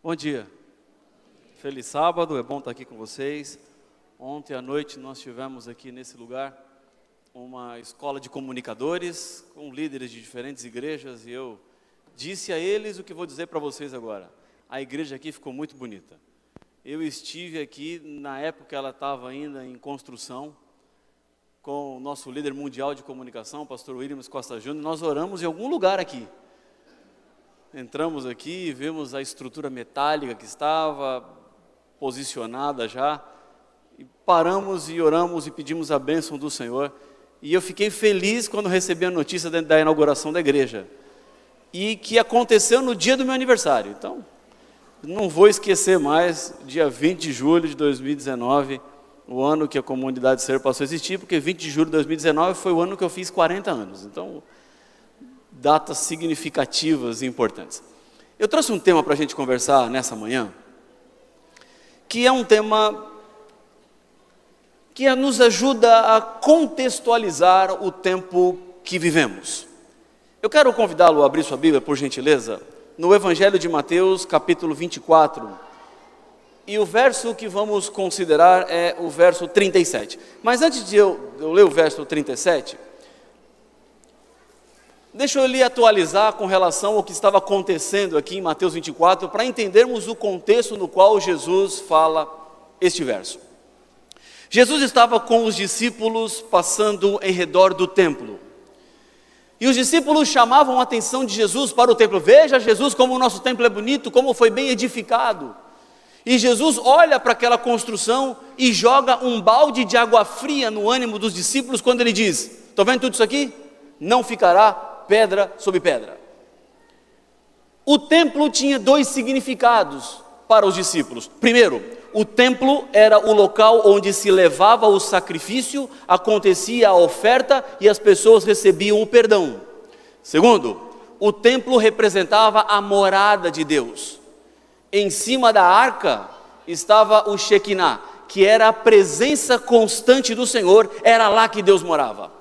Bom dia, feliz sábado, é bom estar aqui com vocês. Ontem à noite nós tivemos aqui nesse lugar uma escola de comunicadores com líderes de diferentes igrejas e eu disse a eles o que vou dizer para vocês agora. A igreja aqui ficou muito bonita. Eu estive aqui na época que ela estava ainda em construção com o nosso líder mundial de comunicação, o pastor Williams Costa Júnior. Nós oramos em algum lugar aqui. Entramos aqui e vimos a estrutura metálica que estava posicionada já, e paramos e oramos e pedimos a bênção do Senhor, e eu fiquei feliz quando recebi a notícia da inauguração da igreja, e que aconteceu no dia do meu aniversário. Então, não vou esquecer mais, dia 20 de julho de 2019, o ano que a Comunidade Ser passou a existir, porque 20 de julho de 2019 foi o ano que eu fiz 40 anos, então datas significativas e importantes. Eu trouxe um tema para a gente conversar nessa manhã, que é um tema que nos ajuda a contextualizar o tempo que vivemos. Eu quero convidá-lo a abrir sua Bíblia, por gentileza, no Evangelho de Mateus, capítulo 24, e o verso que vamos considerar é o verso 37. Mas antes de eu ler o verso 37, deixa eu lhe atualizar com relação ao que estava acontecendo aqui em Mateus 24, para entendermos o contexto no qual Jesus fala este verso. Jesus estava com os discípulos passando em redor do templo. E os discípulos chamavam a atenção de Jesus para o templo. Veja, Jesus, como o nosso templo é bonito, como foi bem edificado. E Jesus olha para aquela construção e joga um balde de água fria no ânimo dos discípulos quando ele diz: estão vendo tudo isso aqui? Não ficará pedra sobre pedra. O templo tinha dois significados para os discípulos. Primeiro, o templo era o local onde se levava o sacrifício, acontecia a oferta e as pessoas recebiam o perdão. Segundo, o templo representava a morada de Deus. Em cima da arca estava o Shekinah, que era a presença constante do Senhor, era lá que Deus morava.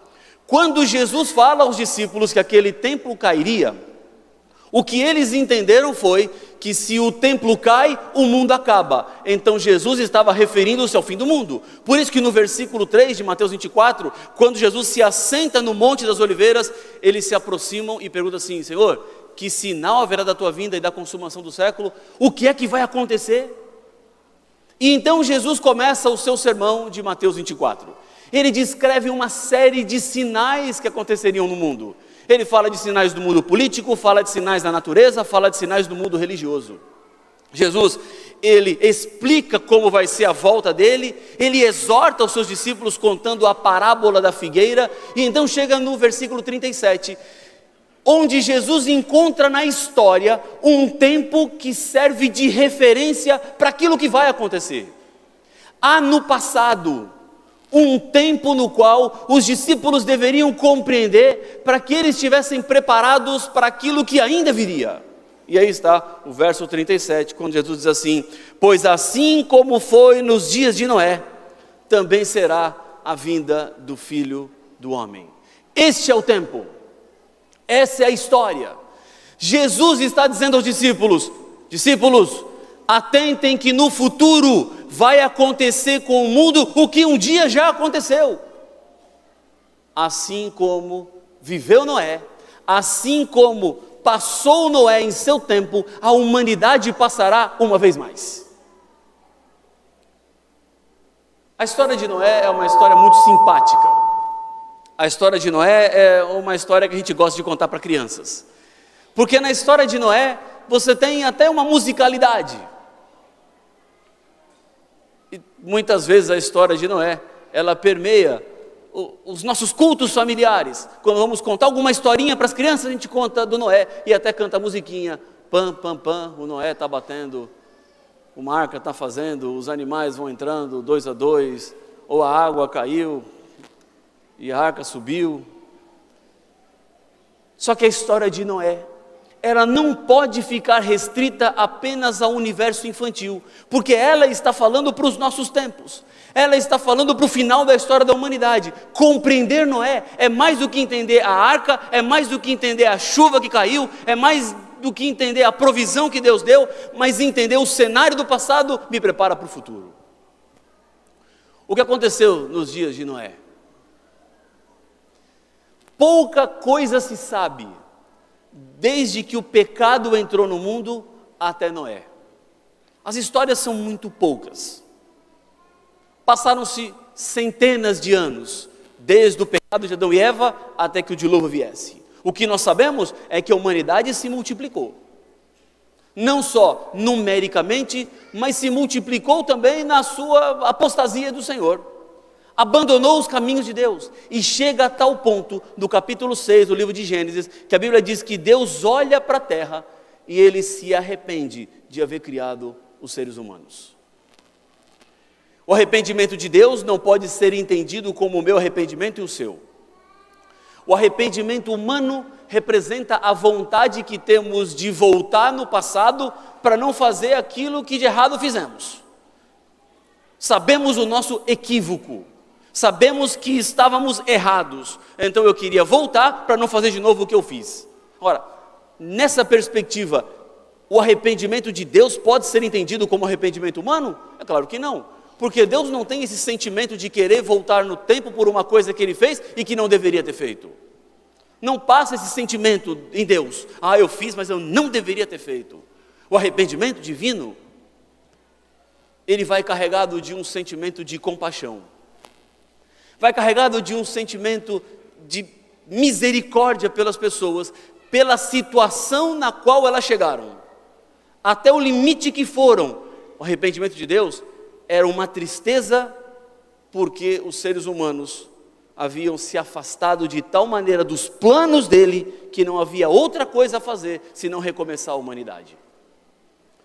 Quando Jesus fala aos discípulos que aquele templo cairia, o que eles entenderam foi que se o templo cai, o mundo acaba. Então Jesus estava referindo-se ao fim do mundo. Por isso que no versículo 3 de Mateus 24, quando Jesus se assenta no Monte das Oliveiras, eles se aproximam e perguntam assim: Senhor, que sinal haverá da tua vinda e da consumação do século? O que é que vai acontecer? E então Jesus começa o seu sermão de Mateus 24. Ele descreve uma série de sinais que aconteceriam no mundo. Ele fala de sinais do mundo político, fala de sinais da natureza, fala de sinais do mundo religioso. Jesus, ele explica como vai ser a volta dele, ele exorta os seus discípulos contando a parábola da figueira, e então chega no versículo 37, onde Jesus encontra na história um tempo que serve de referência para aquilo que vai acontecer. Há no passado um tempo no qual os discípulos deveriam compreender para que eles estivessem preparados para aquilo que ainda viria. E aí está o verso 37, quando Jesus diz assim: pois assim como foi nos dias de Noé, também será a vinda do Filho do Homem. Este é o tempo, essa é a história. Jesus está dizendo aos discípulos: atentem que no futuro vai acontecer com o mundo o que um dia já aconteceu. Assim como viveu Noé, assim como passou Noé em seu tempo, a humanidade passará uma vez mais. A história de Noé é uma história muito simpática. A história de Noé é uma história que a gente gosta de contar para crianças. Porque na história de Noé, você tem até uma musicalidade. E muitas vezes a história de Noé, ela permeia os nossos cultos familiares. Quando vamos contar alguma historinha para as crianças, a gente conta do Noé e até canta a musiquinha. Pam, pam, pam, o Noé está batendo, uma arca está fazendo, os animais vão entrando 2 a 2, ou a água caiu e a arca subiu. Só que a história de Noé, ela não pode ficar restrita apenas ao universo infantil, porque ela está falando para os nossos tempos, ela está falando para o final da história da humanidade. Compreender Noé é mais do que entender a arca, é mais do que entender a chuva que caiu, é mais do que entender a provisão que Deus deu, mas entender o cenário do passado me prepara para o futuro. O que aconteceu nos dias de Noé? Pouca coisa se sabe, desde que o pecado entrou no mundo até Noé. As histórias são muito poucas. Passaram-se centenas de anos, desde o pecado de Adão e Eva até que o dilúvio viesse. O que nós sabemos é que a humanidade se multiplicou. Não só numericamente, mas se multiplicou também na sua apostasia do Senhor. Abandonou os caminhos de Deus. E chega a tal ponto, no capítulo 6 do livro de Gênesis, que a Bíblia diz que Deus olha para a terra e Ele se arrepende de haver criado os seres humanos. O arrependimento de Deus não pode ser entendido como o meu arrependimento e o seu. O arrependimento humano representa a vontade que temos de voltar no passado para não fazer aquilo que de errado fizemos. Sabemos o nosso equívoco, sabemos que estávamos errados, então eu queria voltar para não fazer de novo o que eu fiz. Ora, nessa perspectiva, o arrependimento de Deus pode ser entendido como arrependimento humano? É claro que não, porque Deus não tem esse sentimento de querer voltar no tempo por uma coisa que Ele fez e que não deveria ter feito. Não passa esse sentimento em Deus, eu fiz, mas eu não deveria ter feito. O arrependimento divino, ele vai carregado de um sentimento de compaixão, vai carregado de um sentimento de misericórdia pelas pessoas, pela situação na qual elas chegaram, até o limite que foram. O arrependimento de Deus era uma tristeza, porque os seres humanos haviam se afastado de tal maneira dos planos dele, que não havia outra coisa a fazer, senão recomeçar a humanidade.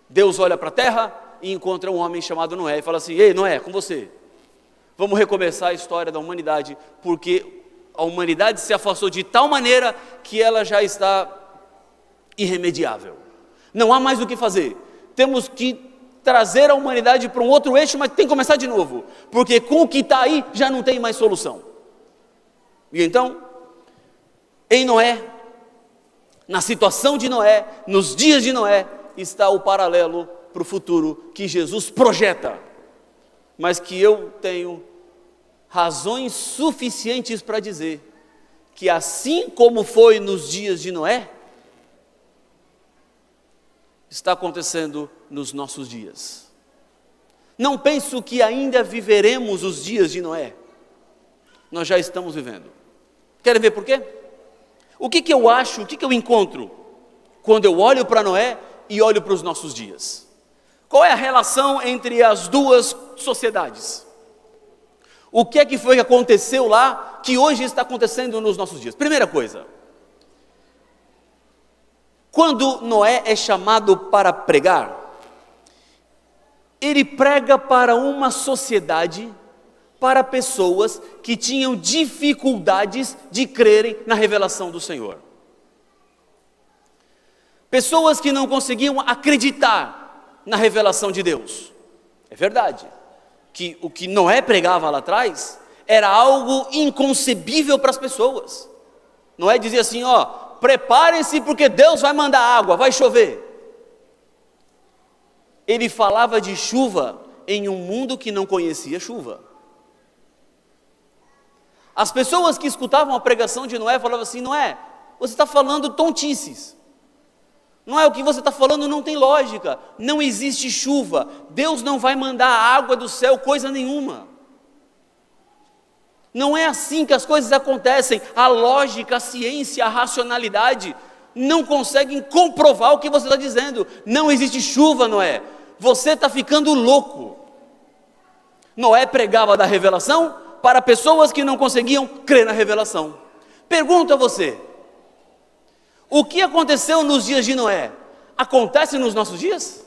Deus olha para a terra e encontra um homem chamado Noé, e fala assim: ei Noé, com você, vamos recomeçar a história da humanidade, porque a humanidade se afastou de tal maneira, que ela já está irremediável, não há mais o que fazer, temos que trazer a humanidade para um outro eixo, mas tem que começar de novo, porque com o que está aí, já não tem mais solução. E então, em Noé, na situação de Noé, nos dias de Noé, está o paralelo para o futuro que Jesus projeta, mas que eu tenho razões suficientes para dizer que assim como foi nos dias de Noé, está acontecendo nos nossos dias. Não penso que ainda viveremos os dias de Noé, nós já estamos vivendo. Querem ver por quê? O que eu acho, o que eu encontro quando eu olho para Noé e olho para os nossos dias? Qual é a relação entre as duas sociedades? O que é que foi que aconteceu lá, que hoje está acontecendo nos nossos dias? Primeira coisa, quando Noé é chamado para pregar, ele prega para uma sociedade, para pessoas que tinham dificuldades de crerem na revelação do Senhor. Pessoas que não conseguiam acreditar na revelação de Deus. É verdade que o que Noé pregava lá atrás era algo inconcebível para as pessoas. Noé dizia assim: preparem-se porque Deus vai mandar água, vai chover. Ele falava de chuva em um mundo que não conhecia chuva. As pessoas que escutavam a pregação de Noé falavam assim: Noé, você está falando tontices. Não é o que você está falando, não tem lógica. Não existe chuva. Deus não vai mandar água do céu, coisa nenhuma. Não é assim que as coisas acontecem. A lógica, a ciência, a racionalidade não conseguem comprovar o que você está dizendo. Não existe chuva, Noé. Você está ficando louco. Noé pregava da revelação para pessoas que não conseguiam crer na revelação. Pergunto a você: o que aconteceu nos dias de Noé, acontece nos nossos dias?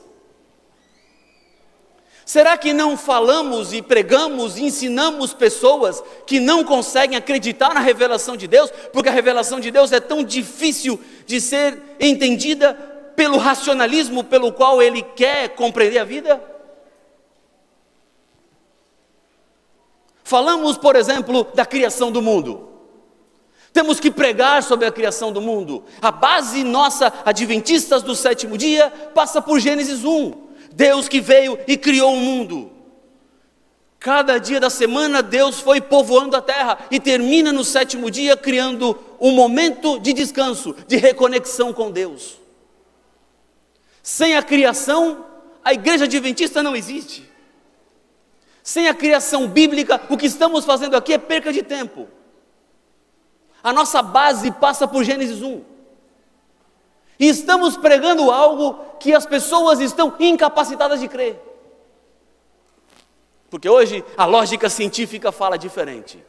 Será que não falamos e pregamos e ensinamos pessoas que não conseguem acreditar na revelação de Deus, porque a revelação de Deus é tão difícil de ser entendida pelo racionalismo pelo qual Ele quer compreender a vida? Falamos, por exemplo, da criação do mundo. Temos que pregar sobre a criação do mundo. A base nossa, adventistas do sétimo dia, passa por Gênesis 1. Deus que veio e criou o mundo. Cada dia da semana Deus foi povoando a terra e termina no sétimo dia criando um momento de descanso, de reconexão com Deus. Sem a criação, a igreja adventista não existe. Sem a criação bíblica, o que estamos fazendo aqui é perca de tempo. A nossa base passa por Gênesis 1. E estamos pregando algo que as pessoas estão incapacitadas de crer. Porque hoje a lógica científica fala diferente.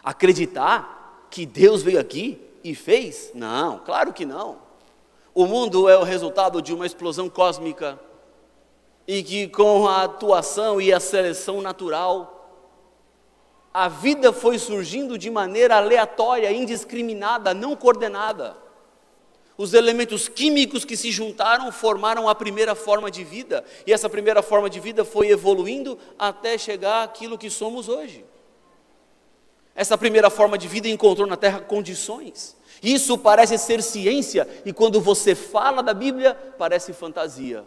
Acreditar que Deus veio aqui e fez? Não, claro que não. O mundo é o resultado de uma explosão cósmica e que com a atuação e a seleção natural, a vida foi surgindo de maneira aleatória, indiscriminada, não coordenada. Os elementos químicos que se juntaram formaram a primeira forma de vida, e essa primeira forma de vida foi evoluindo até chegar àquilo que somos hoje. Essa primeira forma de vida encontrou na Terra condições. Isso parece ser ciência, e quando você fala da Bíblia, parece fantasia.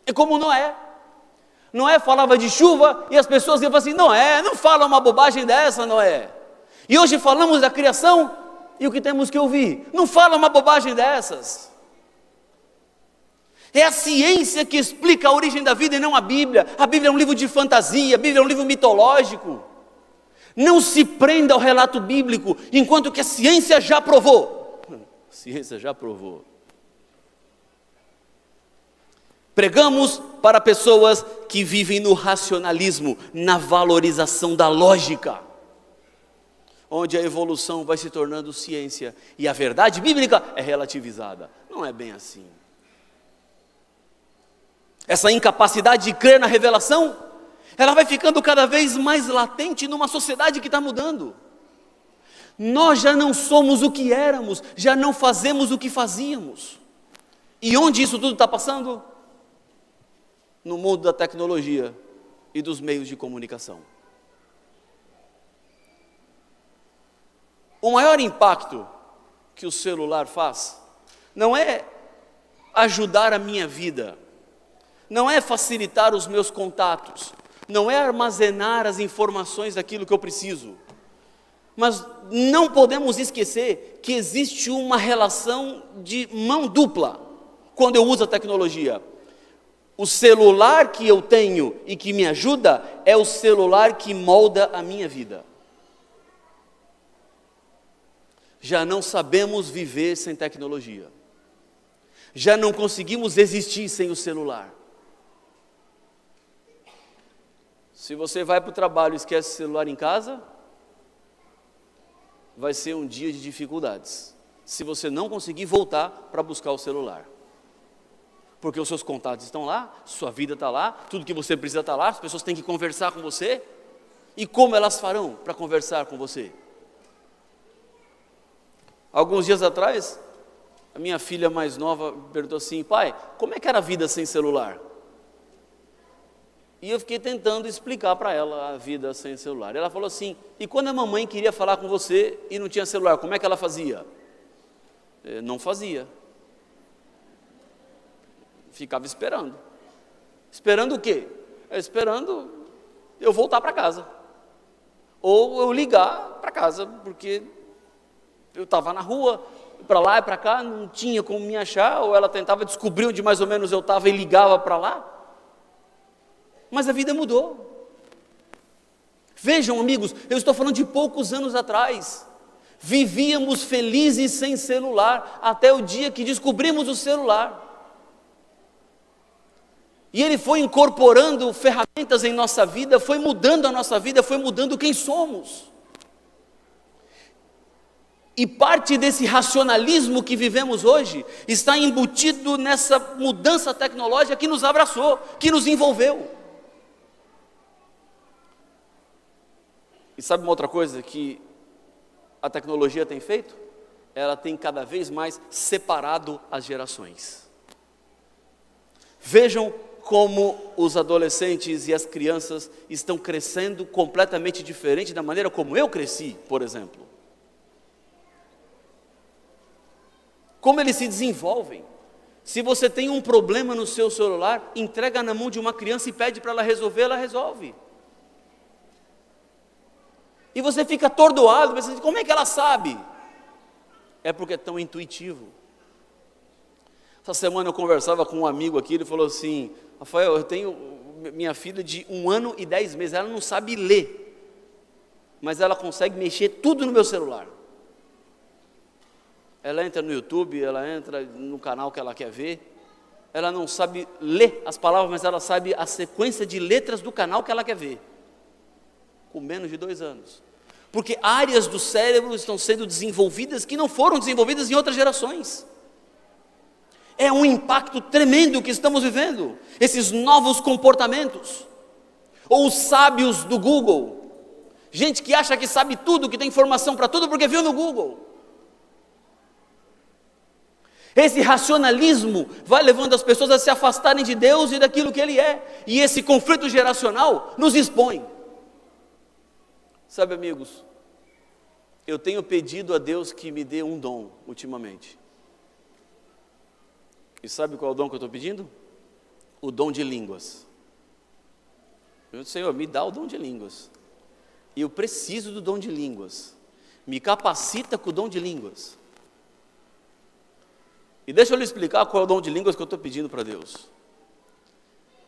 É como Noé. Noé falava de chuva e as pessoas iam falar assim, Noé, não fala uma bobagem dessa, Noé. E hoje falamos da criação e o que temos que ouvir? Não fala uma bobagem dessas. É a ciência que explica a origem da vida e não a Bíblia. A Bíblia é um livro de fantasia, a Bíblia é um livro mitológico. Não se prenda ao relato bíblico, enquanto que a ciência já provou. A ciência já provou. Pregamos para pessoas que vivem no racionalismo, na valorização da lógica, onde a evolução vai se tornando ciência e a verdade bíblica é relativizada. Não é bem assim. Essa incapacidade de crer na revelação, ela vai ficando cada vez mais latente numa sociedade que está mudando. Nós já não somos o que éramos, já não fazemos o que fazíamos. E onde isso tudo está passando? No mundo da tecnologia e dos meios de comunicação. O maior impacto que o celular faz não é ajudar a minha vida, não é facilitar os meus contatos, não é armazenar as informações daquilo que eu preciso, mas não podemos esquecer que existe uma relação de mão dupla quando eu uso a tecnologia. O celular que eu tenho e que me ajuda é o celular que molda a minha vida. Já não sabemos viver sem tecnologia. Já não conseguimos existir sem o celular. Se você vai para o trabalho e esquece o celular em casa, vai ser um dia de dificuldades. Se você não conseguir voltar para buscar o celular. Porque os seus contatos estão lá, sua vida está lá, tudo que você precisa está lá, as pessoas têm que conversar com você. E como elas farão para conversar com você? Alguns dias atrás, a minha filha mais nova perguntou assim, pai, como é que era a vida sem celular? E eu fiquei tentando explicar para ela a vida sem celular. Ela falou assim, e quando a mamãe queria falar com você e não tinha celular, como é que ela fazia? Não fazia. Ficava esperando. Esperando o quê? Esperando eu voltar para casa. Ou eu ligar para casa, porque eu estava na rua, para lá e para cá, não tinha como me achar, ou ela tentava descobrir onde mais ou menos eu estava e ligava para lá. Mas a vida mudou. Vejam, amigos, eu estou falando de poucos anos atrás. Vivíamos felizes sem celular, até o dia que descobrimos o celular. E ele foi incorporando ferramentas em nossa vida, foi mudando a nossa vida, foi mudando quem somos. E parte desse racionalismo que vivemos hoje está embutido nessa mudança tecnológica que nos abraçou, que nos envolveu. E sabe uma outra coisa que a tecnologia tem feito? Ela tem cada vez mais separado as gerações. Vejam como os adolescentes e as crianças estão crescendo completamente diferente da maneira como eu cresci, por exemplo. Como eles se desenvolvem. Se você tem um problema no seu celular, entrega na mão de uma criança e pede para ela resolver, ela resolve. E você fica atordoado, pensando, como é que ela sabe? É porque é tão intuitivo. Essa semana eu conversava com um amigo aqui, ele falou assim, Rafael, eu tenho minha filha de 1 ano e 10 meses, ela não sabe ler, mas ela consegue mexer tudo no meu celular. Ela entra no YouTube, ela entra no canal que ela quer ver, ela não sabe ler as palavras, mas ela sabe a sequência de letras do canal que ela quer ver, com menos de 2 anos. Porque áreas do cérebro estão sendo desenvolvidas que não foram desenvolvidas em outras gerações. É um impacto tremendo que estamos vivendo, esses novos comportamentos. Ou os sábios do Google, gente que acha que sabe tudo, que tem informação para tudo porque viu no Google. Esse racionalismo vai levando as pessoas a se afastarem de Deus e daquilo que Ele é. E esse conflito geracional nos expõe. Sabe, amigos, eu tenho pedido a Deus que me dê um dom ultimamente. E sabe qual é o dom que eu estou pedindo? O dom de línguas. Eu disse, Senhor, me dá o dom de línguas. E eu preciso do dom de línguas. Me capacita com o dom de línguas. E deixa eu lhe explicar qual é o dom de línguas que eu estou pedindo para Deus.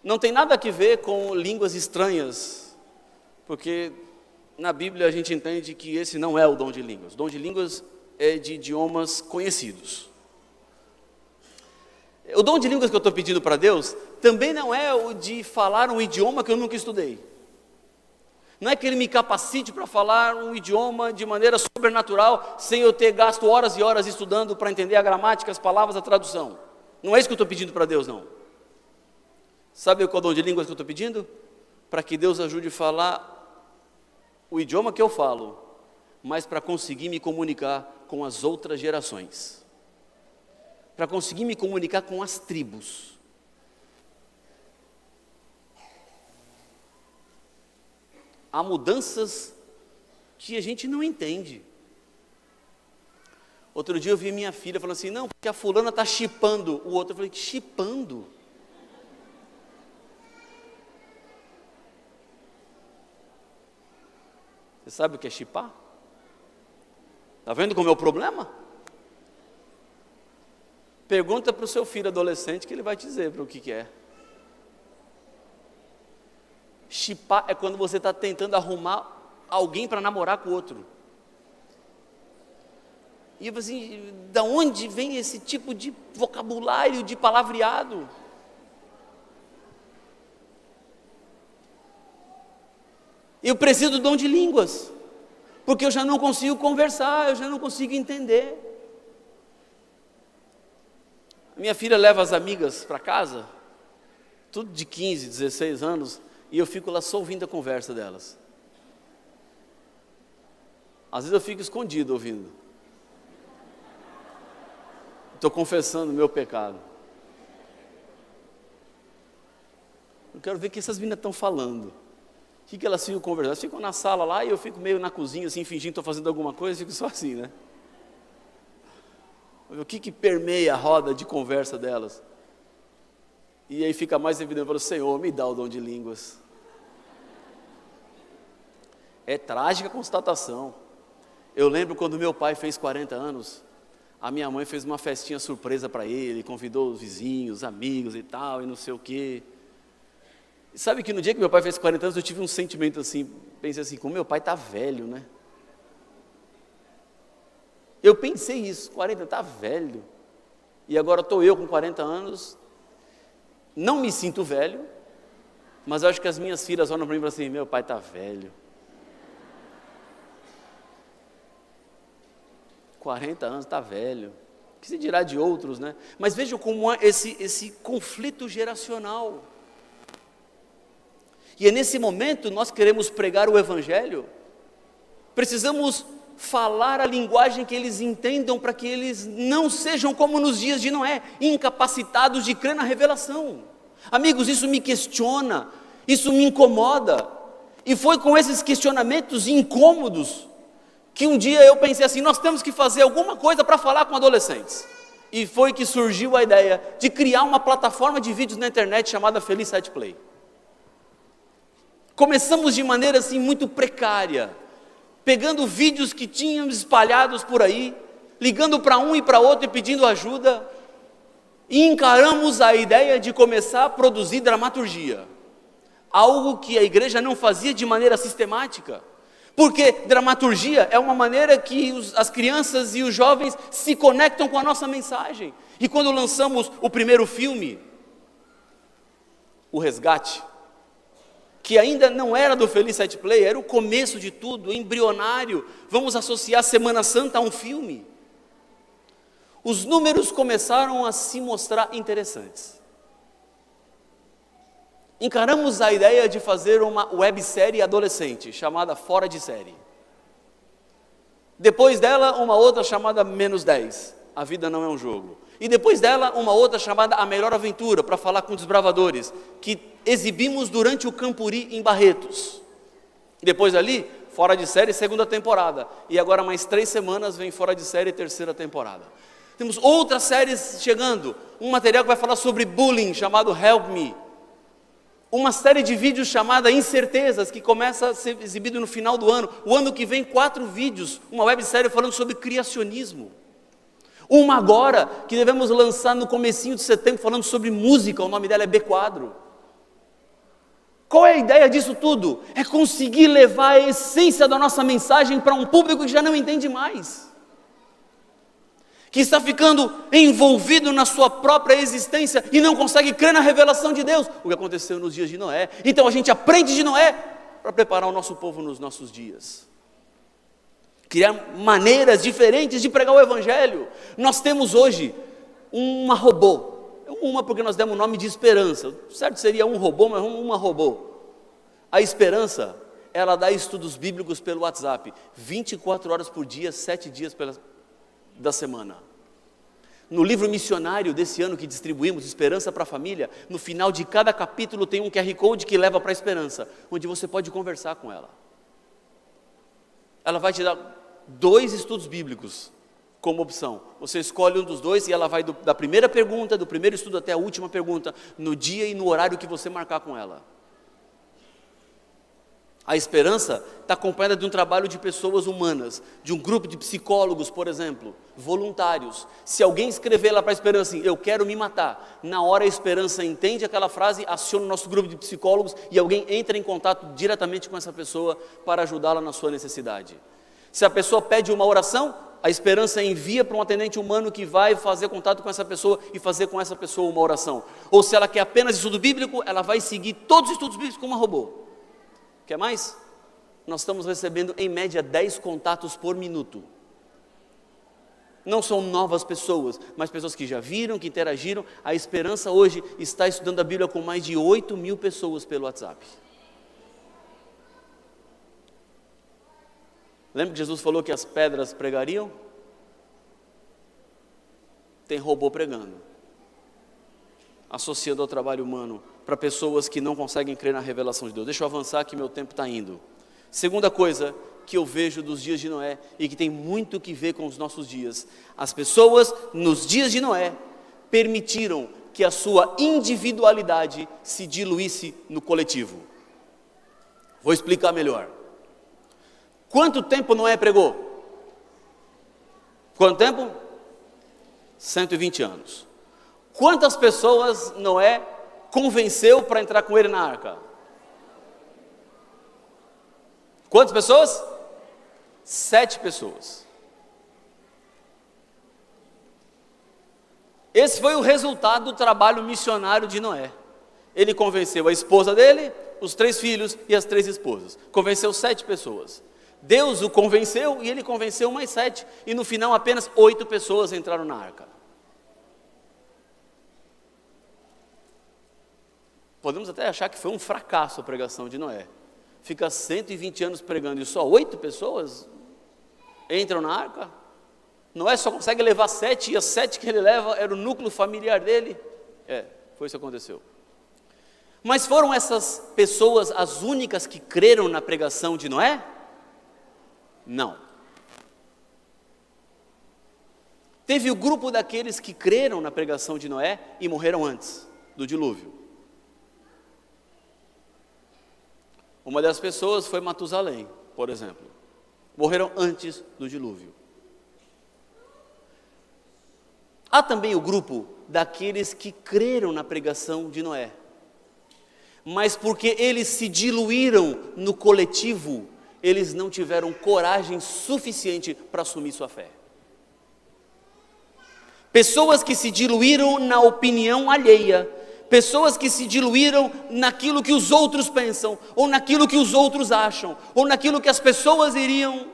Não tem nada a ver com línguas estranhas, porque na Bíblia a gente entende que esse não é o dom de línguas. O dom de línguas é de idiomas conhecidos. O dom de línguas que eu estou pedindo para Deus também não é o de falar um idioma que eu nunca estudei. Não é que Ele me capacite para falar um idioma de maneira sobrenatural, sem eu ter gasto horas e horas estudando para entender a gramática, as palavras, a tradução. Não é isso que eu estou pedindo para Deus, não. Sabe qual é o dom de línguas que eu estou pedindo? Para que Deus ajude a falar o idioma que eu falo, mas para conseguir me comunicar com as outras gerações. Para conseguir me comunicar com as tribos. Há mudanças que a gente não entende. Outro dia eu vi minha filha falando assim, não, porque a fulana está chipando o outro. Eu falei, chipando? Você sabe o que é chipar? Está vendo como é o problema? Pergunta para o seu filho adolescente que ele vai te dizer para o que é. Chipar é quando você está tentando arrumar alguém para namorar com o outro. E eu falei assim, da onde vem esse tipo de vocabulário, de palavreado? Eu preciso do dom de línguas, porque eu já não consigo conversar, eu já não consigo entender. Minha filha leva as amigas para casa, tudo de 15, 16 anos, e eu fico lá só ouvindo a conversa delas. Às vezes eu fico escondido ouvindo. Estou confessando o meu pecado. Eu quero ver o que essas meninas estão falando. O que elas ficam conversando? Elas ficam na sala lá e eu fico meio na cozinha, assim, fingindo que estou fazendo alguma coisa, e fico só assim, né? O que permeia a roda de conversa delas? E aí fica mais evidente, eu falo, Senhor, me dá o dom de línguas. É trágica a constatação. Eu lembro quando meu pai fez 40 anos, a minha mãe fez uma festinha surpresa para ele, convidou os vizinhos, amigos e tal, e não sei o quê. E sabe que no dia que meu pai fez 40 anos, eu tive um sentimento assim, pensei assim, como meu pai está velho, né? Eu pensei isso, 40, está velho. E agora estou eu com 40 anos, não me sinto velho, mas eu acho que as minhas filhas olham para mim e falam assim, meu pai está velho. 40 anos, está velho. O que se dirá de outros, né? Mas vejam como há esse conflito geracional. E é nesse momento, nós queremos pregar o Evangelho, precisamos falar a linguagem que eles entendam, para que eles não sejam como nos dias de Noé, incapacitados de crer na revelação. Amigos, isso me questiona, isso me incomoda. E foi com esses questionamentos incômodos que um dia eu pensei assim, nós temos que fazer alguma coisa para falar com adolescentes. E foi que surgiu a ideia de criar uma plataforma de vídeos na internet chamada Feliz Site Play. Começamos de maneira assim muito precária, pegando vídeos que tínhamos espalhados por aí, ligando para um e para outro e pedindo ajuda, e encaramos a ideia de começar a produzir dramaturgia, algo que a igreja não fazia de maneira sistemática, porque dramaturgia é uma maneira que as crianças e os jovens se conectam com a nossa mensagem. E quando lançamos o primeiro filme, O Resgate, que ainda não era do Feliz Site Play, era o começo de tudo, embrionário, vamos associar Semana Santa a um filme. Os números começaram a se mostrar interessantes. Encaramos a ideia de fazer uma websérie adolescente, chamada Fora de Série. Depois dela, uma outra chamada Menos 10, A Vida Não é um Jogo. E depois dela, uma outra chamada A Melhor Aventura, para falar com desbravadores, que exibimos durante o Campuri em Barretos. E depois ali, Fora de Série, segunda temporada. E agora mais 3 semanas vem Fora de Série, terceira temporada. Temos outras séries chegando, um material que vai falar sobre bullying, chamado Help Me. Uma série de vídeos chamada Incertezas, que começa a ser exibido no final do ano. O ano que vem, 4 vídeos, uma websérie falando sobre criacionismo. Uma agora, que devemos lançar no comecinho de setembro, falando sobre música, o nome dela é B Quadro. Qual é a ideia disso tudo? É conseguir levar a essência da nossa mensagem para um público que já não entende mais, que está ficando envolvido na sua própria existência e não consegue crer na revelação de Deus, o que aconteceu nos dias de Noé. Então a gente aprende de Noé para preparar o nosso povo nos nossos dias, criar maneiras diferentes de pregar o Evangelho. Nós temos hoje uma robô, porque nós demos o nome de Esperança, certo seria um robô, mas uma robô. A Esperança, ela dá estudos bíblicos pelo WhatsApp, 24 horas por dia, 7 dias da semana. No livro missionário desse ano que distribuímos, Esperança para a Família, no final de cada capítulo tem um QR Code que leva para a Esperança, onde você pode conversar com ela. Ela vai te dar 2 estudos bíblicos como opção. Você escolhe um dos 2 e ela vai da primeira pergunta, do primeiro estudo até a última pergunta, no dia e no horário que você marcar com ela. A Esperança está acompanhada de um trabalho de pessoas humanas, de um grupo de psicólogos, por exemplo, voluntários. Se alguém escrever lá para a Esperança assim, eu quero me matar, na hora a Esperança entende aquela frase, aciona o nosso grupo de psicólogos e alguém entra em contato diretamente com essa pessoa para ajudá-la na sua necessidade. Se a pessoa pede uma oração, a Esperança envia para um atendente humano que vai fazer contato com essa pessoa e fazer com essa pessoa uma oração. Ou se ela quer apenas estudo bíblico, ela vai seguir todos os estudos bíblicos como uma robô. Quer mais? Nós estamos recebendo em média 10 contatos por minuto. Não são novas pessoas, mas pessoas que já viram, que interagiram. A Esperança hoje está estudando a Bíblia com mais de 8.000 pessoas pelo WhatsApp. Lembra que Jesus falou que as pedras pregariam? Tem robô pregando, associando ao trabalho humano, para pessoas que não conseguem crer na revelação de Deus. Deixa eu avançar que meu tempo está indo. Segunda coisa que eu vejo dos dias de Noé, e que tem muito que ver com os nossos dias. As pessoas, nos dias de Noé, permitiram que a sua individualidade se diluísse no coletivo. Vou explicar melhor. Quanto tempo Noé pregou? Quanto tempo? 120 anos. Quantas pessoas Noé convenceu para entrar com ele na arca? Quantas pessoas? 7 pessoas. Esse foi o resultado do trabalho missionário de Noé. Ele convenceu a esposa dele, os 3 filhos e as 3 esposas. Convenceu 7 pessoas. Deus o convenceu e ele convenceu mais 7. E no final apenas 8 pessoas entraram na arca. Podemos até achar que foi um fracasso a pregação de Noé. Fica 120 anos pregando e só 8 pessoas entram na arca? Noé só consegue levar 7 e as 7 que ele leva era o núcleo familiar dele? Foi isso que aconteceu. Mas foram essas pessoas as únicas que creram na pregação de Noé? Não. Teve o grupo daqueles que creram na pregação de Noé e morreram antes do dilúvio. Uma das pessoas foi Matusalém, por exemplo. Morreram antes do dilúvio. Há também o grupo daqueles que creram na pregação de Noé. Mas porque eles se diluíram no coletivo, eles não tiveram coragem suficiente para assumir sua fé. Pessoas que se diluíram na opinião alheia, pessoas que se diluíram naquilo que os outros pensam, ou naquilo que os outros acham, ou naquilo que as pessoas iriam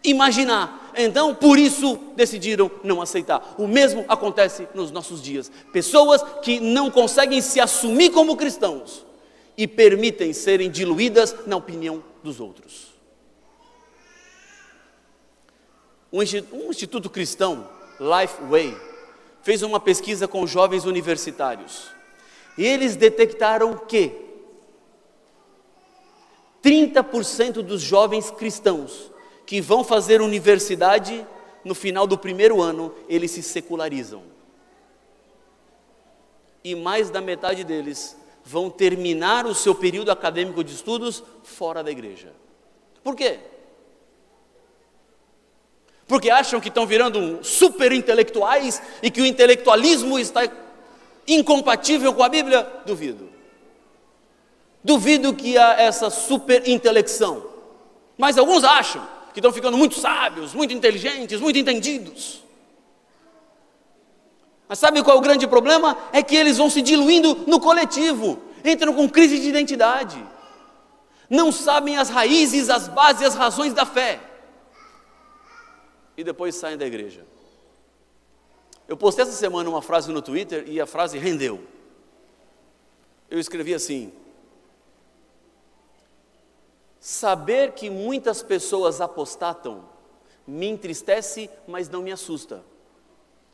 imaginar. Então, por isso, decidiram não aceitar. O mesmo acontece nos nossos dias. Pessoas que não conseguem se assumir como cristãos e permitem serem diluídas na opinião dos outros. Um instituto cristão, Lifeway, fez uma pesquisa com jovens universitários. E eles detectaram que 30% dos jovens cristãos que vão fazer universidade, no final do primeiro ano, eles se secularizam. E mais da metade deles vão terminar o seu período acadêmico de estudos fora da igreja. Por quê? Porque acham que estão virando super intelectuais e que o intelectualismo está incompatível com a Bíblia? Duvido. Duvido que há essa super intelecção. Mas alguns acham que estão ficando muito sábios, muito inteligentes, muito entendidos. Mas sabe qual é o grande problema? É que eles vão se diluindo no coletivo, entram com crise de identidade, não sabem as raízes, as bases, as razões da fé, e depois saem da igreja. Eu postei essa semana uma frase no Twitter e a frase rendeu. Eu escrevi assim: saber que muitas pessoas apostatam me entristece, mas não me assusta.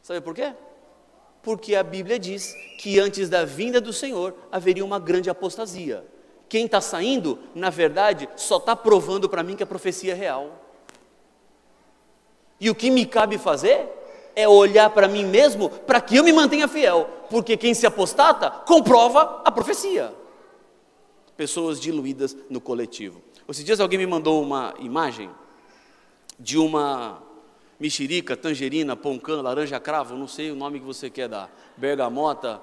Sabe por quê? Porque a Bíblia diz que antes da vinda do Senhor haveria uma grande apostasia. Quem está saindo, na verdade, só está provando para mim que a profecia é real. E o que me cabe fazer é olhar para mim mesmo para que eu me mantenha fiel, porque quem se apostata comprova a profecia. Pessoas diluídas no coletivo. Esses dias alguém me mandou uma imagem de uma mexerica, tangerina, poncã, laranja cravo, não sei o nome que você quer dar, bergamota,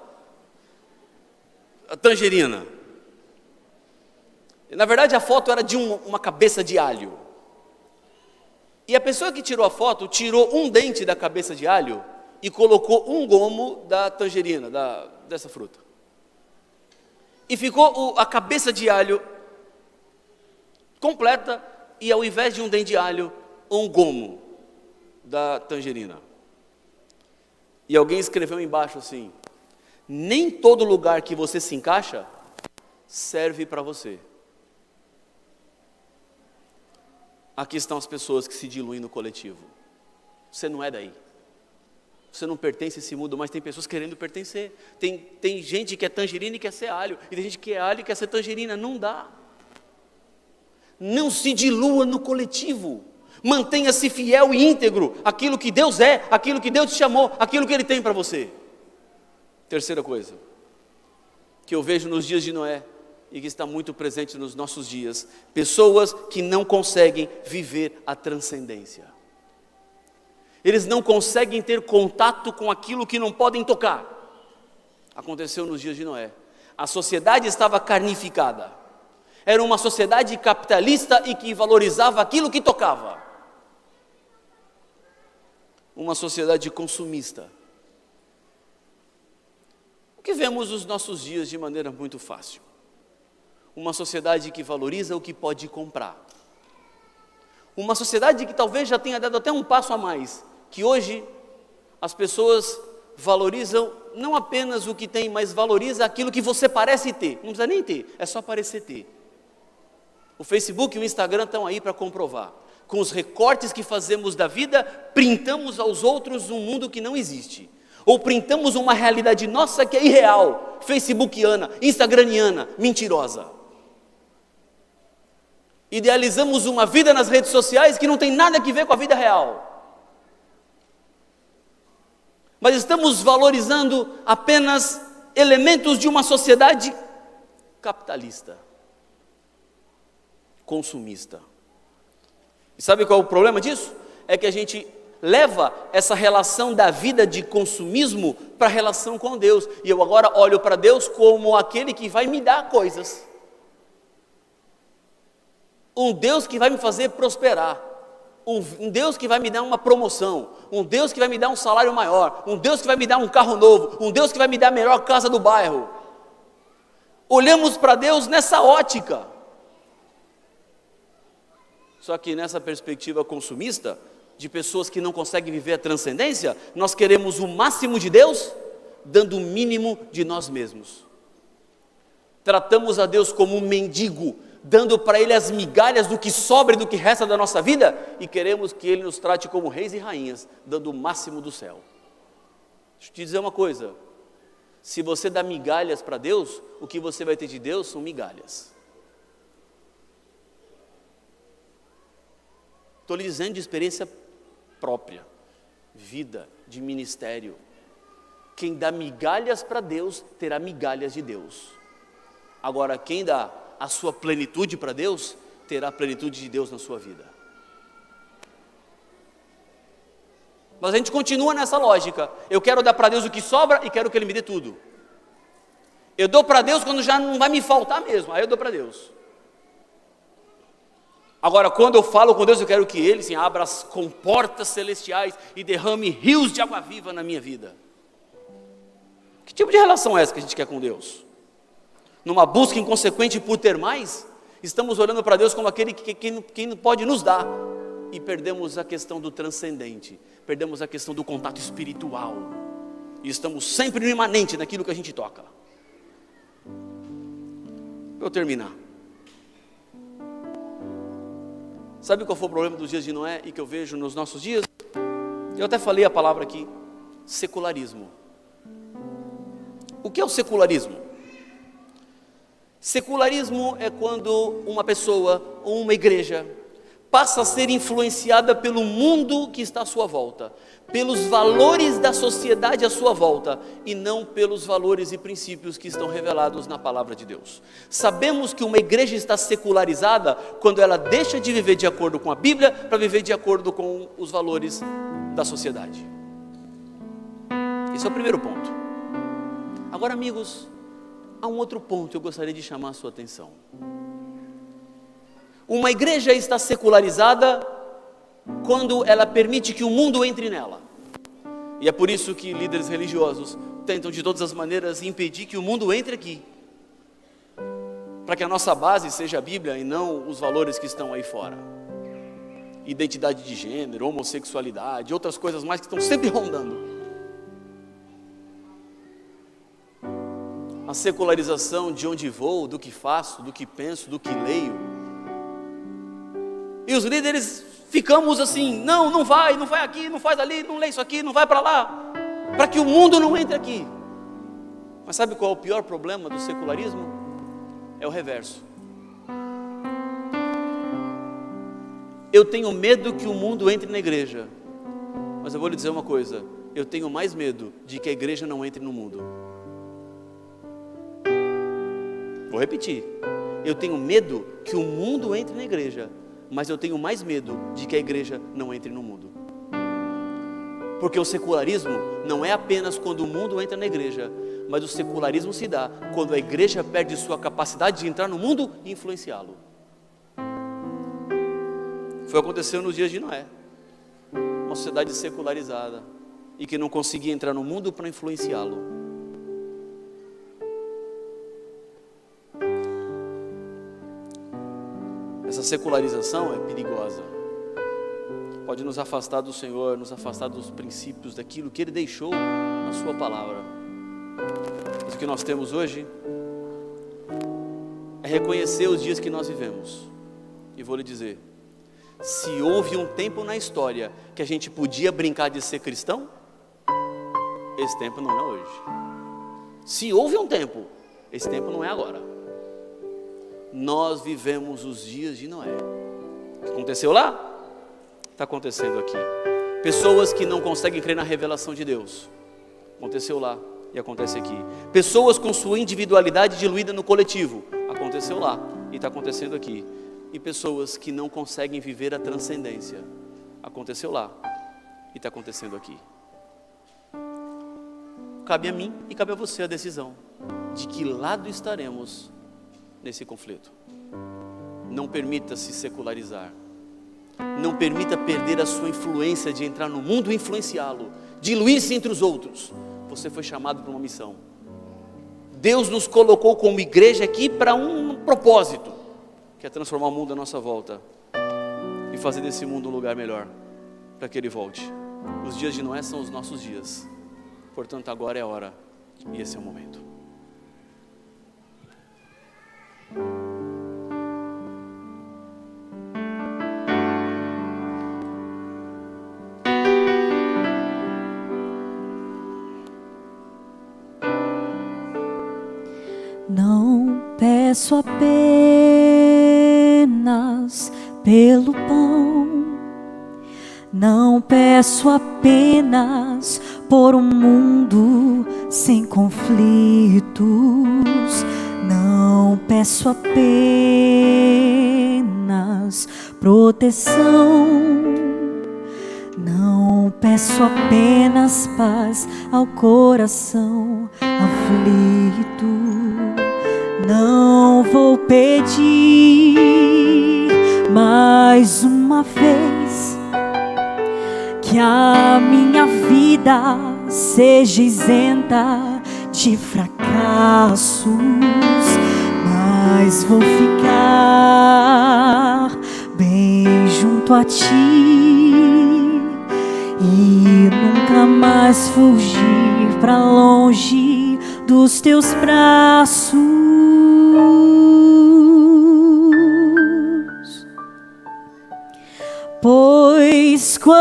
tangerina. Na verdade a foto era de uma cabeça de alho. E a pessoa que tirou a foto tirou um dente da cabeça de alho e colocou um gomo da tangerina, dessa fruta. E ficou a cabeça de alho completa e ao invés de um dente de alho, um gomo da tangerina. E alguém escreveu embaixo assim: nem todo lugar que você se encaixa serve para você. Aqui estão as pessoas que se diluem no coletivo. Você não é daí. Você não pertence a esse mundo, mas tem pessoas querendo pertencer. Tem gente que é tangerina e quer ser alho. E tem gente que é alho e quer ser tangerina. Não dá. Não se dilua no coletivo. Mantenha-se fiel e íntegro àquilo que Deus é, aquilo que Deus te chamou, aquilo que Ele tem para você. Terceira coisa que eu vejo nos dias de Noé e que está muito presente nos nossos dias: pessoas que não conseguem viver a transcendência. Eles não conseguem ter contato com aquilo que não podem tocar. Aconteceu nos dias de Noé. A sociedade estava carnificada. Era uma sociedade capitalista e que valorizava aquilo que tocava. Uma sociedade consumista. O que vemos nos nossos dias de maneira muito fácil? Uma sociedade que valoriza o que pode comprar. Uma sociedade que talvez já tenha dado até um passo a mais, que hoje as pessoas valorizam não apenas o que tem, mas valoriza aquilo que você parece ter. Não precisa nem ter, é só parecer ter. O Facebook e o Instagram estão aí para comprovar. Com os recortes que fazemos da vida, printamos aos outros um mundo que não existe. Ou printamos uma realidade nossa que é irreal, facebookiana, instagramiana, mentirosa. Idealizamos uma vida nas redes sociais que não tem nada a ver com a vida real. Mas estamos valorizando apenas elementos de uma sociedade capitalista, consumista. E sabe qual é o problema disso? É que a gente leva essa relação da vida de consumismo para a relação com Deus. E eu agora olho para Deus como aquele que vai me dar coisas. Um Deus que vai me fazer prosperar. Um Deus que vai me dar uma promoção. Um Deus que vai me dar um salário maior. Um Deus que vai me dar um carro novo. Um Deus que vai me dar a melhor casa do bairro. Olhamos para Deus nessa ótica. Só que nessa perspectiva consumista, de pessoas que não conseguem viver a transcendência, nós queremos o máximo de Deus, dando o mínimo de nós mesmos. Tratamos a Deus como um mendigo, dando para Ele as migalhas do que sobra e do que resta da nossa vida, e queremos que Ele nos trate como reis e rainhas, dando o máximo do céu. Deixa eu te dizer uma coisa, se você dá migalhas para Deus, o que você vai ter de Deus são migalhas. Estou lhe dizendo de experiência própria, vida, de ministério. Quem dá migalhas para Deus, terá migalhas de Deus. Agora, quem dá a sua plenitude para Deus, terá a plenitude de Deus na sua vida. Mas a gente continua nessa lógica. Eu quero dar para Deus o que sobra e quero que Ele me dê tudo. Eu dou para Deus quando já não vai me faltar mesmo, aí eu dou para Deus. Agora, quando eu falo com Deus, eu quero que Ele assim, abra as comportas celestiais e derrame rios de água viva na minha vida. Que tipo de relação é essa que a gente quer com Deus? Numa busca inconsequente por ter mais, estamos olhando para Deus como aquele que pode nos dar. E perdemos a questão do transcendente, perdemos a questão do contato espiritual. E estamos sempre no imanente naquilo que a gente toca. Para eu terminar. Sabe qual foi o problema dos dias de Noé e que eu vejo nos nossos dias? Eu até falei a palavra aqui, secularismo. O que é o secularismo? Secularismo é quando uma pessoa ou uma igreja passa a ser influenciada pelo mundo que está à sua volta, pelos valores da sociedade à sua volta, e não pelos valores e princípios que estão revelados na palavra de Deus. Sabemos que uma igreja está secularizada quando ela deixa de viver de acordo com a Bíblia para viver de acordo com os valores da sociedade. Esse é o primeiro ponto. Agora, amigos, há um outro ponto que eu gostaria de chamar a sua atenção. Uma igreja está secularizada quando ela permite que o mundo entre nela. E é por isso que líderes religiosos tentam de todas as maneiras impedir que o mundo entre aqui, para que a nossa base seja a Bíblia e não os valores que estão aí fora. Identidade de gênero, homossexualidade, outras coisas mais que estão sempre rondando. A secularização de onde vou, do que faço, do que penso, do que leio. E os líderes ficamos assim, não vai aqui, não faz ali, não lê isso aqui, não vai para lá, para que o mundo não entre aqui. Mas sabe qual é o pior problema do secularismo? É o reverso. Eu tenho medo que o mundo entre na igreja, mas eu vou lhe dizer uma coisa, eu tenho mais medo de que a igreja não entre no mundo. Vou repetir, eu tenho medo que o mundo entre na igreja, mas eu tenho mais medo de que a igreja não entre no mundo. Porque o secularismo não é apenas quando o mundo entra na igreja, mas o secularismo se dá quando a igreja perde sua capacidade de entrar no mundo e influenciá-lo. Foi o que aconteceu nos dias de Noé. Uma sociedade secularizada e que não conseguia entrar no mundo para influenciá-lo. Essa secularização é perigosa, pode nos afastar do Senhor, nos afastar dos princípios, daquilo que Ele deixou na sua palavra. Mas o que nós temos hoje é reconhecer os dias que nós vivemos. E vou lhe dizer, se houve um tempo na história que a gente podia brincar de ser cristão, esse tempo não é hoje. Se houve um tempo, esse tempo não é agora. Nós vivemos os dias de Noé. O que aconteceu lá? Está acontecendo aqui. Pessoas que não conseguem crer na revelação de Deus. Aconteceu lá e acontece aqui. Pessoas com sua individualidade diluída no coletivo. Aconteceu lá e está acontecendo aqui. E pessoas que não conseguem viver a transcendência. Aconteceu lá e está acontecendo aqui. Cabe a mim e cabe a você a decisão de que lado estaremos nesse conflito. Não permita se secularizar. Não permita perder a sua influência de entrar no mundo e influenciá-lo, diluir-se entre os outros. Você foi chamado para uma missão. Deus nos colocou como igreja aqui para um propósito, que é transformar o mundo à nossa volta e fazer desse mundo um lugar melhor, para que ele volte. Os dias de Noé são os nossos dias, portanto agora é a hora e esse é o momento. Não peço apenas pelo pão, não peço apenas por um mundo sem conflitos, não peço apenas proteção, não peço apenas paz ao coração aflito. Não vou pedir mais uma vez que a minha vida seja isenta de fracassos, mas vou ficar bem junto a ti e nunca mais fugir pra longe dos teus braços. Pois quanto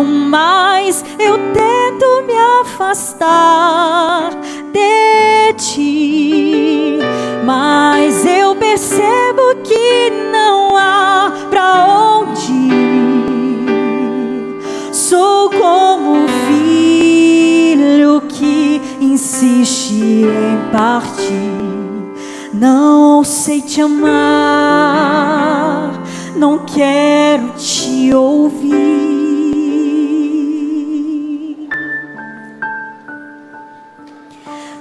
mais eu tento me afastar de ti, mas eu percebo que não há pra onde ir. Sou como um filho que insiste em partir. Não sei te amar, não quero te ouvir.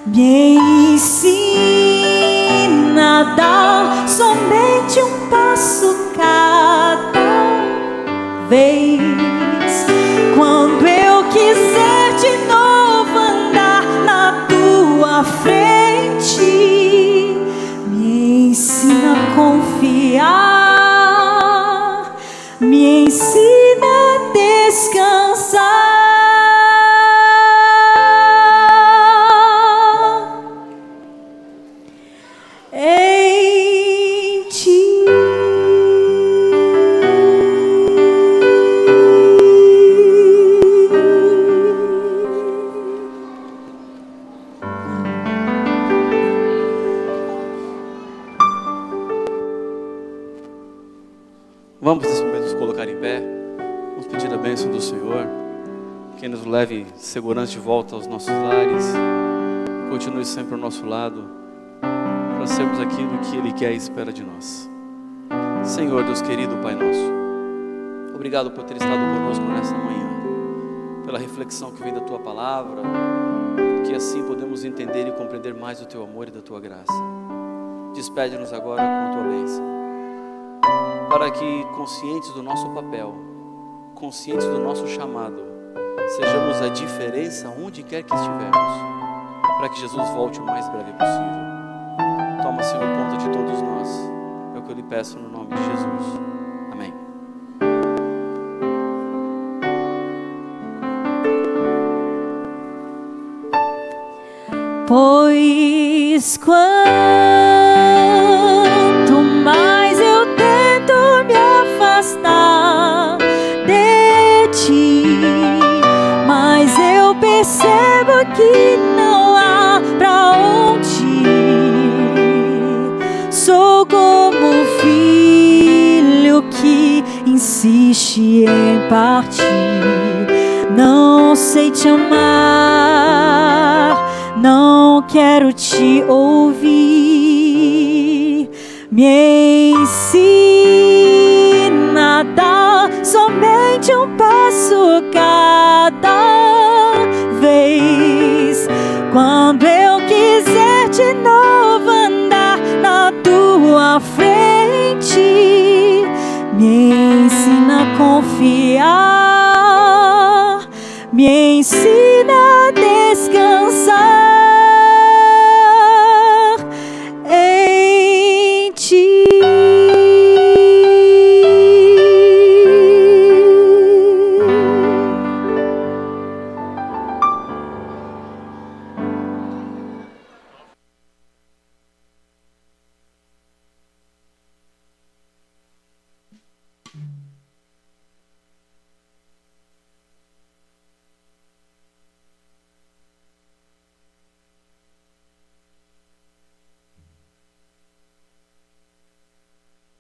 Me ensina a dar somente um passo cada vez. Quando eu quiser de novo andar na tua frente, me ensina a confiar, me ensina a descansar em ti. Vamos nesse momento nos colocar em pé. Vamos pedir a bênção do Senhor, que nos leve segurança de volta aos nossos lares, continue sempre ao nosso lado, para sermos aquilo que Ele quer e espera de nós. Senhor, Deus querido, Pai nosso, obrigado por ter estado conosco nessa manhã, pela reflexão que vem da Tua Palavra, que assim podemos entender e compreender mais o Teu amor e da Tua graça. Despede-nos agora com a Tua bênção, para que, conscientes do nosso papel, conscientes do nosso chamado, sejamos a diferença onde quer que estivermos, para que Jesus volte o mais breve possível. Toma, Senhor, conta de todos nós, é o que eu lhe peço no nome de Jesus. Amém. Pois quanto mais eu tento me afastar de ti, somente em partir. Não sei te amar, não quero te ouvir. Me ensina a dar somente um passo cada